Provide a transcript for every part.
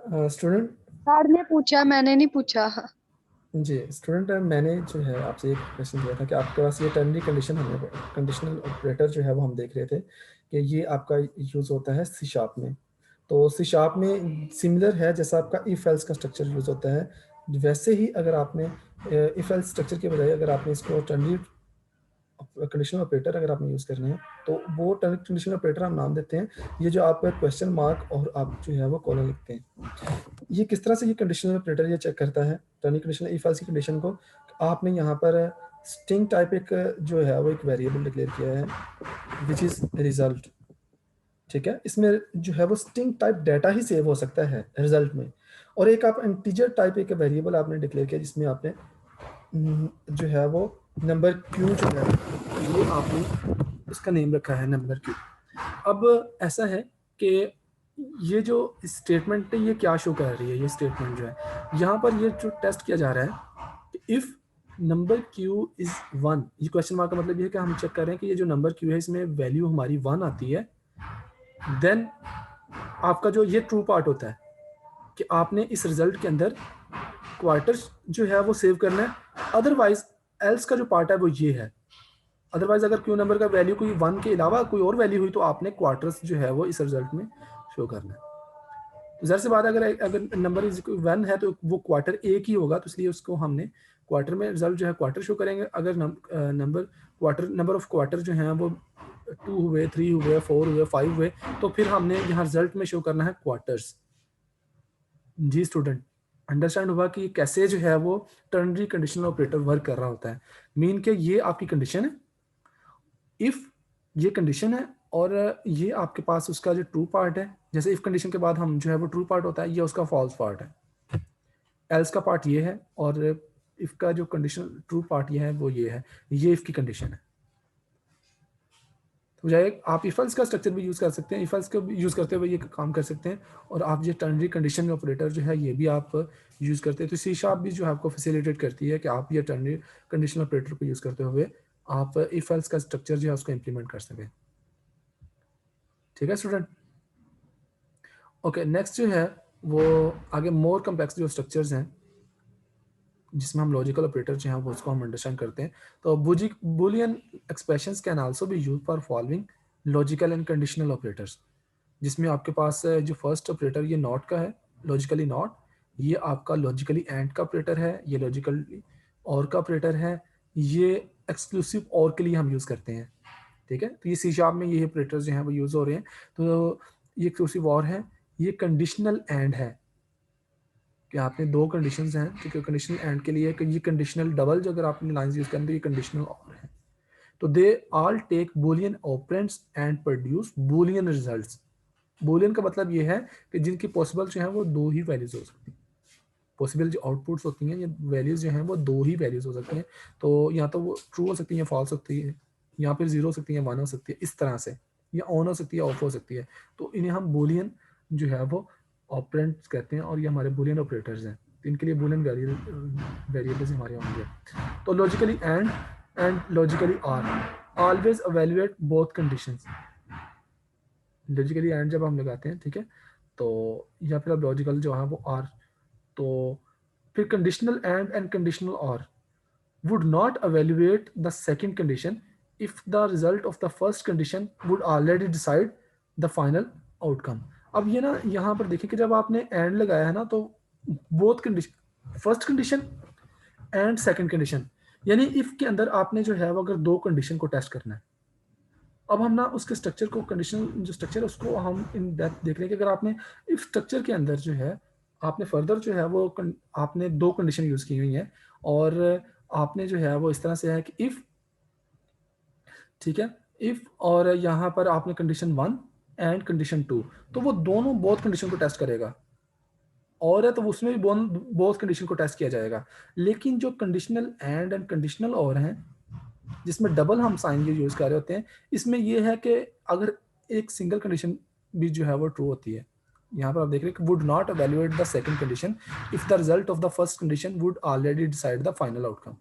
Student sir ने पूछा, मैंने नहीं पूछा। जी स्टूडेंट, मैंने जो है आपसे एक क्वेश्चन किया था कि आपके पास ये टर्नरी कंडीशन हमें कंडीशनल ऑपरेटर जो है वो हम देख रहे थे कि ये आपका यूज़ होता है सी शार्प में। तो सी शार्प में सिमिलर है जैसा आपका इफ एल्स का स्ट्रक्चर यूज़ होता है, वैसे ही अगर आपने इफ एल्स स्ट्रक्चर के बजाय अगर आपने इसको टर्नरी कंडीशनल ऑपरेटर अगर आपने यूज़ करना है तो वो टर्नरी कंडीशनल ऑपरेटर हम नाम देते हैं ये जो आप क्वेश्चन मार्क और आप जो है वो कॉलम लिखते हैं। ये किस तरह से ये कंडीशनल ऑपरेटर ये चेक करता है टर्निंग कंडीशनल इफ एल्स की कंडीशन को। आपने यहाँ पर स्ट्रिंग टाइप एक जो है वो एक वेरिएबल डिक्लेयर किया है विच इज रिजल्ट। ठीक है, इसमें जो है वो स्ट्रिंग टाइप डाटा ही सेव हो सकता है रिजल्ट में। और एक आप इंटीजर टाइप एक वेरिएबल आपने डिक्लेयर किया जिसमें आपने जो है वो नंबर क्यू जो है ये आपने उसका नेम रखा है नंबर क्यू। अब ऐसा है कि ये जो स्टेटमेंट है ये क्या शो कर रही है, ये स्टेटमेंट जो है यहाँ पर ये जो टेस्ट किया जा रहा है कि if number Q is one, ये क्वेश्चन मार्क का मतलब ये है कि हम चेक कर रहे हैं कि ये जो नंबर क्यू है इसमें वैल्यू हमारी वन आती है, देन आपका जो ये ट्रू पार्ट होता है कि आपने इस रिजल्ट के अंदर क्वार्टर्स जो है वो सेव करना है। अदरवाइज एल्स का जो पार्ट है वो ये है, अदरवाइज अगर क्यू नंबर का वैल्यू कोई वन के अलावा कोई और वैल्यू हुई तो आपने क्वार्टर्स जो है वो इस रिजल्ट में शो करना है। तो जहर सी बात है अगर अगर नंबर इज वन है तो वो क्वार्टर एक ही होगा, तो इसलिए उसको हमने क्वार्टर में रिजल्ट जो है क्वार्टर शो करेंगे। अगर number quarter number of quarter जो है वो 2 हुए, 3 हुए, 4 हुए, 5 हुए, तो फिर हमने यहाँ रिजल्ट में शो करना है क्वार्टर्स। जी स्टूडेंट, अंडरस्टैंड हुआ कि कैसे जो है वो टर्नरी कंडीशनल ऑपरेटर वर्क कर रहा होता है। मीन के ये आपकी कंडीशन है, इफ ये कंडीशन है और ये आपके पास उसका जो ट्रू पार्ट है, जैसे इफ कंडीशन के बाद हम जो है वो ट्रू पार्ट होता है, ये उसका फॉल्स पार्ट है। एल्स का पार्ट ये है और इफ का जो कंडीशन ट्रू पार्ट ये है वो ये है, ये इफ की कंडीशन है। तो जाए आप इफ एल्स का स्ट्रक्चर भी यूज कर सकते हैं, इफ एल्स को यूज करते हुए ये काम कर सकते हैं। और आप ये टर्नरी कंडीशन ऑपरेटर जो है ये भी आप यूज करते हैं, तो सी शार्प भी जो है आपको फैसिलिटेट करती है कि आप ये टर्नरी कंडीशन ऑपरेटर को यूज करते हुए आप इफ एल्स का स्ट्रक्चर जो है उसको इंप्लीमेंट कर सकें। ठीक है स्टूडेंट, ओके नेक्स्ट जो है वो आगे मोर कम्प्लेक्स जो स्ट्रक्चर्स हैं जिसमें हम लॉजिकल ऑपरेटर जो हैं वो उसको हम अंडरस्टैंड करते हैं। तो Boolean expressions can also be used for following logical and conditional operators, जिसमें आपके पास जो फर्स्ट ऑपरेटर ये नॉट का है, लॉजिकली नॉट, ये आपका लॉजिकली एंड का ऑपरेटर है, ये लॉजिकली और का ऑपरेटर है, ये एक्सक्लूसिव और के लिए हम यूज़ करते हैं। ठीक है, तो ये सी शार्प में ये ऑपरेटर्स जो हैं वो यूज़ हो रहे हैं। तो ये एक्सक्लूसिव और है, ये कंडीशनल एंड है कि आपने दो कंडीशंस हैं, ठीक है, कंडीशनल एंड के लिए ये कंडीशनल डबल जो अगर आपने लाइंस यूज़ करें तो ये कंडीशनल और है। तो they all take boolean operands and produce boolean results. Boolean का मतलब ये है कि जिनकी पॉसिबल जो है वो दो ही वैल्यूज हो सकती हैं। पॉसिबल जो आउटपुट्स होती हैं ये वैल्यूज जो हैं वो दो ही वैल्यूज हो सकती हैं। तो या तो वो ट्रू हो सकती है, फॉल्स सकती है, या फिर जीरो हो सकती है, वन हो सकती है, इस तरह से, या ऑन हो सकती है, ऑफ हो सकती है। तो इन्हें हम बूलियन जो है वो ऑपरेंट्स कहते हैं और ये हमारे बूलियन ऑपरेटर्स हैं। इनके लिए बूलियन वेरिएबल्स हमारे होंगे। तो logically and logically or always evaluate both conditions. Logically and जब हम लगाते हैं, ठीक है, तो या फिर अब लॉजिकल जो है वो आर, तो फिर कंडीशनल एंड कंडीशनल और would not evaluate the second condition if the result of the first condition would already decide the final outcome। अब ये ना यहाँ पर देखिए कि जब आपने एंड लगाया है ना तो both condition, first condition and second condition, यानी इफ के अंदर आपने जो है वो अगर दो कंडीशन को टेस्ट करना है। अब हम ना उसके स्ट्रक्चर को, कंडीशनल जो स्ट्रक्चर है उसको हम इन डेप्थ देख रहे हैं कि अगर आपने इफ स्ट्रक्चर के अंदर जो है आपने फर्दर जो है वो आपने दो कंडीशन यूज की हुई हैं और आपने जो है वो इस तरह से है कि इफ, ठीक है, इफ और यहाँ पर आपने condition one and condition two, तो वो दोनों बोथ कंडीशन को टेस्ट करेगा और है तो उसमें भी बोथ कंडीशन को टेस्ट किया जाएगा। लेकिन जो कंडीशनल एंड कंडीशनल और हैं जिसमें डबल हम साइन ये यूज कर रहे होते हैं, इसमें ये है कि अगर एक सिंगल कंडीशन भी जो है वो ट्रू होती है, यहाँ पर आप देख रहे हैं कि would not evaluate the second condition if the result of the first condition would already decide the final outcome.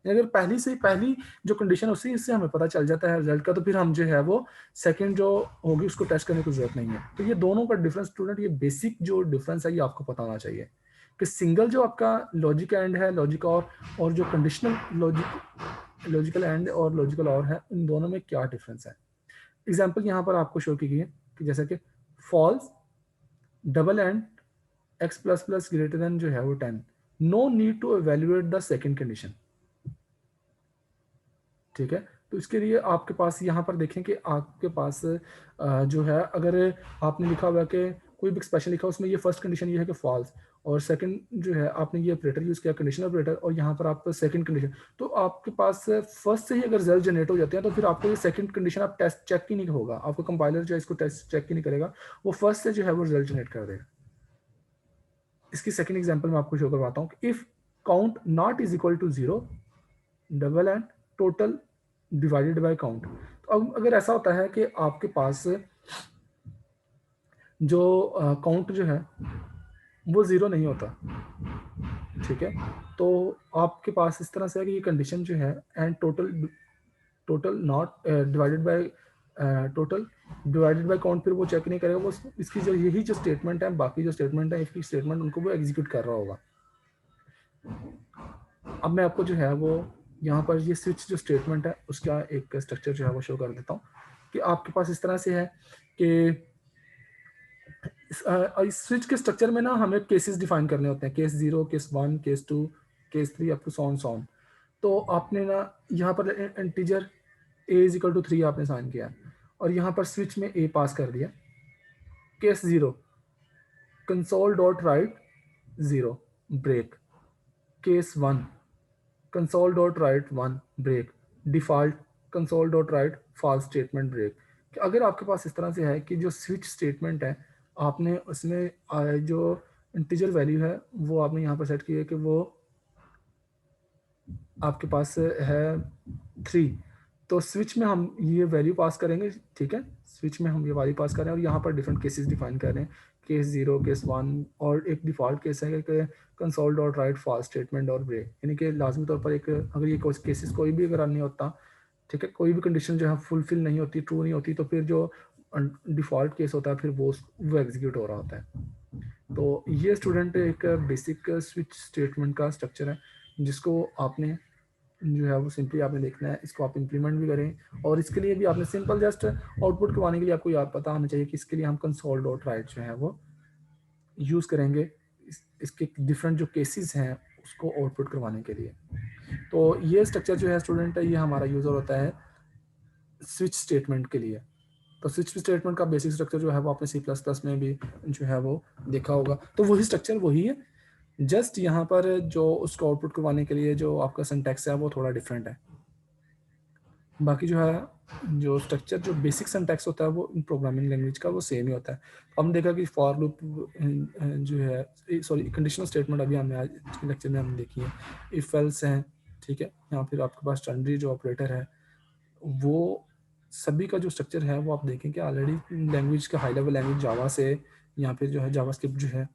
अगर पहली जो कंडीशन है उसी से हमें पता चल जाता है रिजल्ट का, तो फिर हम जो है वो सेकंड जो होगी उसको टेस्ट करने की जरूरत नहीं है। तो ये दोनों का डिफरेंस स्टूडेंट, ये बेसिक जो डिफरेंस है ये आपको पता होना चाहिए कि सिंगल जो आपका लॉजिक एंड है, लॉजिक और जो कंडीशनल लॉजिकल एंड और लॉजिकल और है, इन दोनों में क्या डिफरेंस है। एग्जाम्पल यहाँ पर आपको शो की गई है कि जैसे कि false double and X plus plus greater than जो है वो 10, no need to evaluate the second condition. ठीक है, तो इसके लिए आपके पास यहाँ पर देखें कि आपके पास जो है, अगर आपने लिखा हुआ है कि कोई भी एक्सप्रेशन लिखा उसमें ये फर्स्ट कंडीशन ये है कि फॉल्स, और सेकंड जो है आपने ये ऑपरेटर यूज किया कंडीशनल ऑपरेटर, और यहाँ पर आप सेकंड कंडीशन, तो आपके पास फर्स्ट से ही अगर रिजल्ट जनरेट हो जाते हैं तो फिर आपको ये सेकंड कंडीशन आप टेस्ट चेक ही नहीं होगा, आपको कंपाइलर जो है इसको टेस्ट चेक ही नहीं करेगा, वो फर्स्ट से जो है वो रिजल्ट जनरेट कर देगा। इसकी सेकंड एग्जांपल मैं आपको शो करवाता हूँ। If count not is equal to 0 double and total divided by count. तो अब अगर ऐसा होता है कि आपके पास जो काउंट जो है वो 0 नहीं होता, ठीक है, तो आपके पास इस तरह से है कि ये कंडीशन जो है and total not divided by total divided by count, फिर वो चेक नहीं करेगा, वो इसकी जो यही जो स्टेटमेंट है, बाकी जो स्टेटमेंट है इसकी स्टेटमेंट उनको वो एग्जीक्यूट कर रहा होगा। अब मैं आपको जो है वो यहाँ पर ये स्विच जो स्टेटमेंट है उसका एक स्ट्रक्चर जो है वो शो कर देता हूँ कि आपके पास इस तरह से है कि इस स्विच के स्ट्रक्चर में ना हमें केसेस डिफाइन करने होते हैं, case 0, case 1, case 2, case 3 up to so on. तो आपने ना यहाँ पर integer a is equal to 3 आपने साइन किया और यहाँ पर स्विच में a पास कर दिया। Case 0 console dot write 0 break. Case 1 console dot write 1 break. Default console dot write false statement break. अगर आपके पास इस तरह से है कि जो स्विच स्टेटमेंट है आपने उसमें जो इंटीजर वैल्यू है वो आपने यहाँ पर सेट की है कि वो आपके पास है 3, तो स्विच में हम ये वैल्यू पास करेंगे, ठीक है, स्विच में हम ये वैल्यू पास कर रहे हैं और यहाँ पर डिफरेंट केसेस डिफाइन कर रहे हैं, केस 0, केस 1, और एक डिफॉल्ट केस है कि console dot write false statement और ब्रेक, यानी कि लाजमी तौर पर एक अगर ये केसेस कोई भी अगर नहीं होता, ठीक है, कोई भी कंडीशन जो है फुलफिल नहीं होती, ट्रू नहीं होती, तो फिर जो डिफॉल्ट केस होता है फिर वो एग्जीक्यूट हो रहा होता है। तो ये स्टूडेंट एक बेसिक स्विच स्टेटमेंट का स्ट्रक्चर है जिसको आपने जो है वो सिंपली आपने देखना है, इसको आप इंप्लीमेंट भी करें, और इसके लिए भी आपने सिंपल जस्ट आउटपुट करवाने के लिए आपको याद पता होना चाहिए कि इसके लिए हम कंसोल डॉट राइट जो है वो यूज़ करेंगे इसके डिफरेंट जो केसेस हैं उसको आउटपुट करवाने के लिए। तो ये स्ट्रक्चर जो है स्टूडेंट ये हमारा यूज़र होता है स्विच स्टेटमेंट के लिए। तो स्विच स्टेटमेंट का बेसिक स्ट्रक्चर जो है वो आपने C++ में भी जो है वो देखा होगा, तो वही स्ट्रक्चर वही है, जस्ट यहाँ पर जो उसको आउटपुट करवाने के लिए जो आपका सिंटैक्स है वो थोड़ा डिफरेंट है। बाकी जो है जो स्ट्रक्चर जो बेसिक सिंटैक्स होता है वो प्रोग्रामिंग लैंग्वेज का वो सेम ही होता है। हमने देखा कि फॉर लूप जो है, सॉरी, कंडीशनल स्टेटमेंट अभी हमने आज के लेक्चर में हमने देखी है, इफ एल्स हैं, ठीक है, यहाँ फिर आपके पास टर्नरी जो ऑपरेटर है वो सभी का जो स्ट्रक्चर है वो आप देखें कि ऑलरेडी लैंग्वेज का हाई लेवल लैंग्वेज जावा से या फिर जो है जावास्क्रिप्ट जो है,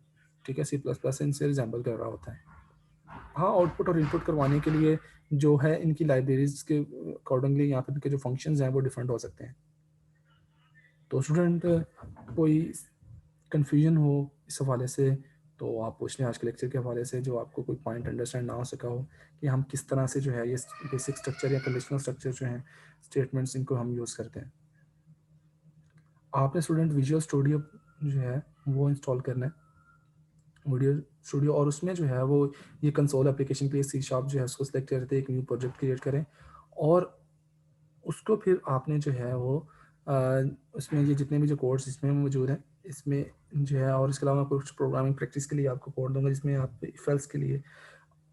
ठीक है, C++ इनसे रिजेंबल कर रहा होता है। हाँ, आउटपुट और इनपुट करवाने के लिए जो है इनकी लाइब्रेरीज के अकॉर्डिंगली यहाँ पे इनके जो फंक्शंस हैं वो डिफरेंट हो सकते हैं। तो स्टूडेंट कोई कन्फ्यूजन हो इस हवाले से तो आप पूछ लें आज के लेक्चर के हवाले से, जो आपको कोई पॉइंट अंडरस्टैंड ना हो सका हो कि हम किस तरह से जो है ये बेसिक स्ट्रक्चर या कंडीशनल स्ट्रक्चर जो है स्टेटमेंट्स इनको हम यूज़ करते हैं। आपने स्टूडेंट विजुअल स्टूडियो जो है वो इंस्टॉल करना है, वीडियो स्टूडियो, और उसमें जो है वो ये कंसोल एप्लीकेशन के लिए C# जो है उसको सिलेक्ट करते हैं, एक न्यू प्रोजेक्ट क्रिएट करें और उसको फिर आपने जो है वो उसमें ये जितने भी जो कोड्स इसमें मौजूद हैं इसमें जो है, और इसके अलावा कुछ प्रोग्रामिंग प्रैक्टिस के लिए आपको कोड दूंगा जिसमें आप इफ एल्स के लिए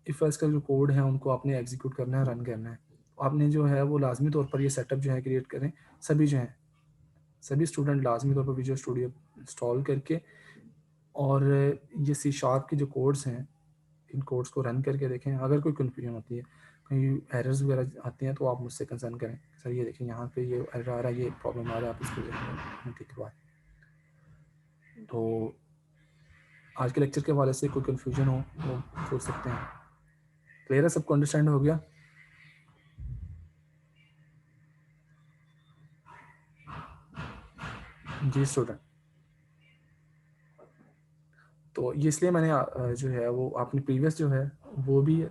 इफ एल्स का जो कोड है उनको आपने एग्जीक्यूट करना है, रन करना है। आपने जो है वो लाजमी तौर पर ये सेटअप जो है क्रिएट करें, सभी जो हैं सभी स्टूडेंट लाजमी तौर पर विजुअल स्टूडियो इंस्टॉल करके, और ये C# के जो कोड्स हैं इन कोड्स को रन करके देखें। अगर कोई कन्फ्यूजन होती है, कहीं एरर्स वगैरह आती हैं तो आप मुझसे कंसर्न करें, सर ये देखें यहाँ पे ये एरर आ रहा है, ये प्रॉब्लम आ रहा है, आप इसको जो है ठीक करवाएं। तो आज के लेक्चर के हवाले से कोई कन्फ्यूजन हो वो पूछ सकते हैं। क्लियर है, सबको अंडरस्टैंड हो गया? जी स्टूडेंट, तो ये इसलिए मैंने जो है वो आपने प्रीवियस जो है वो भी,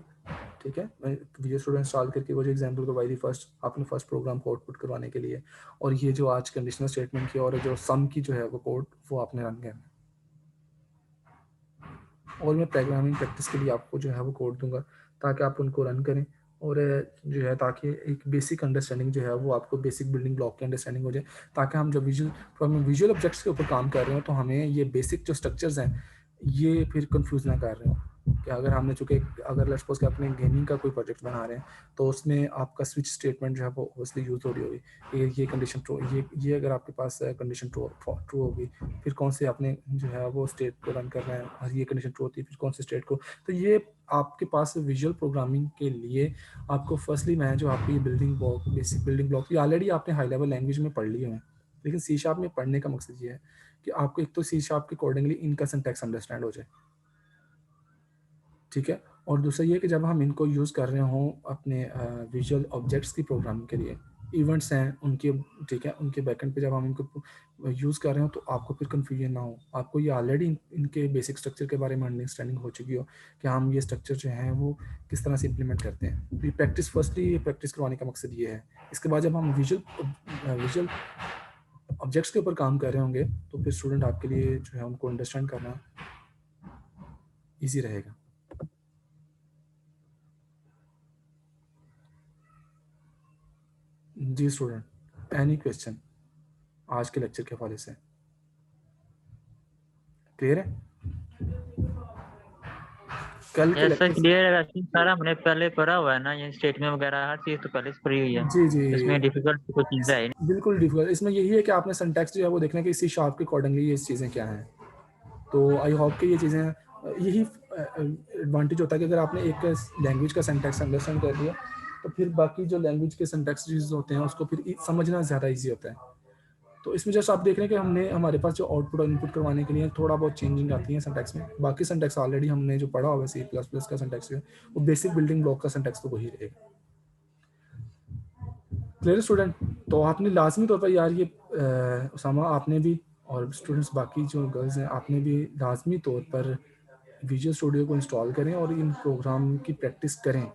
ठीक है, मैं विजुअल स्टूडियो इंस्टॉल करके वो जो एग्जांपल करवाई थी फर्स्ट, आपने फर्स्ट प्रोग्राम को आउटपुट करवाने के लिए, और ये जो आज कंडीशनल स्टेटमेंट की और जो सम की जो है वो कोड वो आपने रन करना है। और मैं प्रोग्रामिंग प्रैक्टिस के लिए आपको जो है वो कोड दूंगा ताकि आप उनको रन करें, और जो है ताकि एक बेसिक अंडरस्टैंडिंग जो है वो आपको बेसिक बिल्डिंग ब्लॉक की अंडरस्टैंडिंग हो जाए, ताकि हम जब विजुअल ऑब्जेक्ट्स के ऊपर काम कर रहे हो तो हमें ये बेसिक जो स्ट्रक्चर्स हैं ये फिर कंफ्यूज ना कर रहे हो कि अगर हमने चूंकि अगर लेट्स सपोज कि अपने गेमिंग का कोई प्रोजेक्ट बना रहे हैं तो उसमें आपका स्विच स्टेटमेंट जो है वो ऑब्वियसली यूज हो रही होगी, ये कंडीशन ट्रू, ये अगर आपके पास कंडीशन ट्रू होगी, फिर कौन से आपने जो है वो स्टेट को रन करना है, और ये कंडीशन ट्रू होती है फिर कौन से स्टेट को। तो ये आपके पास विजुअल प्रोग्रामिंग के लिए आपको फर्स्टली मैं जो आपकी building block, basic building block, ये ऑलरेडी आपने हाई लेवल लैंग्वेज में पढ़ लिए हैं, लेकिन सी शार्प में पढ़ने का मकसद ये है कि आपको एक तो सी शार्प के अकॉर्डिंगली इनका सिंटैक्स अंडरस्टैंड हो जाए, ठीक है, और दूसरा ये कि जब हम इनको यूज़ कर रहे हों अपने विजुअल ऑब्जेक्ट्स की प्रोग्रामिंग के लिए, इवेंट्स हैं उनके, ठीक है, उनके बैकएंड पे जब हम इनको यूज़ कर रहे हो तो आपको फिर कन्फ्यूजन ना हो, आपको ये ऑलरेडी इनके बेसिक स्ट्रक्चर के बारे में अंडरस्टैंडिंग हो चुकी हो कि हम ये स्ट्रक्चर जो हैं वो किस तरह से इंप्लीमेंट करते हैं। तो ये प्रैक्टिस, फर्स्टली ये प्रैक्टिस करवाने का मकसद ये है। इसके बाद जब हम विजुअल ऑब्जेक्ट्स के ऊपर काम कर रहे होंगे तो फिर स्टूडेंट आपके लिए जो है उनको अंडरस्टैंड करना ईजी रहेगा। जी स्टूडेंट, एनी क्वेश्चन आज के लेक्चर के हवाले से क्लियर है? कल के ऐसा लेक्चर क्लियर है, वैसे सारा हमने पहले पढ़ा हुआ है ना, ये स्टेटमेंट वगैरह हर चीज तो पहले से पढ़ी हुई है, जी जी इसमें डिफिकल्ट कोई चीज है ही बिल्कुल डिफिकल्ट, इसमें यही है कि आपने सिंटैक्स जो है वो देखना कि इसी शार्प के अकॉर्डिंगली ये चीज़ें क्या हैं। तो आई होप कि ये चीज़ें, यही एडवांटेज होता है कि अगर आपने एक लैंग्वेज का सिंटैक्स अंडरस्टैंड कर लिया तो फिर बाकी जो लैंग्वेज के सिंटैक्स होते हैं उसको फिर समझना ज़्यादा ईजी होता है। तो इसमें जस्ट आप देख रहे हैं कि हमने हमारे पास जो आउटपुट और इनपुट करवाने के लिए थोड़ा बहुत चेंजिंग आती है सिंटैक्स में, बाकी सिंटैक्स ऑलरेडी हमने जो पढ़ा हुआ सी प्लस प्लस का सिंटैक्स है वो बेसिक बिल्डिंग ब्लॉक का सिंटैक्स तो वही रहेगा। Clear student? तो आपने लाजमी तौर पर यार ये उसामा आपने भी और स्टूडेंट्स बाकी जो गर्ल्स हैं आपने भी लाजमी तौर पर विजुअल स्टूडियो को इंस्टॉल करें और इन प्रोग्राम की प्रैक्टिस करें,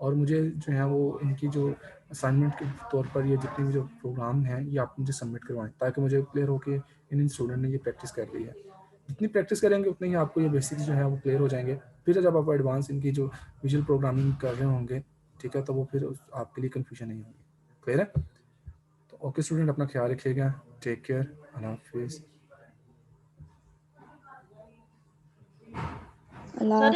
और मुझे जो है वो इनकी जो असाइनमेंट के तौर पर ये जितने भी जो प्रोग्राम हैं ये आप मुझे सबमिट करवाएं ताकि मुझे क्लियर हो कि इन स्टूडेंट ने ये प्रैक्टिस कर ली है। जितनी प्रैक्टिस करेंगे उतने ही आपको ये बेसिक्स जो है वो क्लियर हो जाएंगे, फिर जब आप एडवांस इनकी जो विजुअल प्रोग्रामिंग कर रहे होंगे, ठीक है, तो वो फिर आपके लिए कन्फ्यूजन नहीं होगी। क्लियर है? तो ओके स्टूडेंट, अपना ख्याल रखिएगा, टेक केयर, अल्लाह हाफिज़। अल्लाह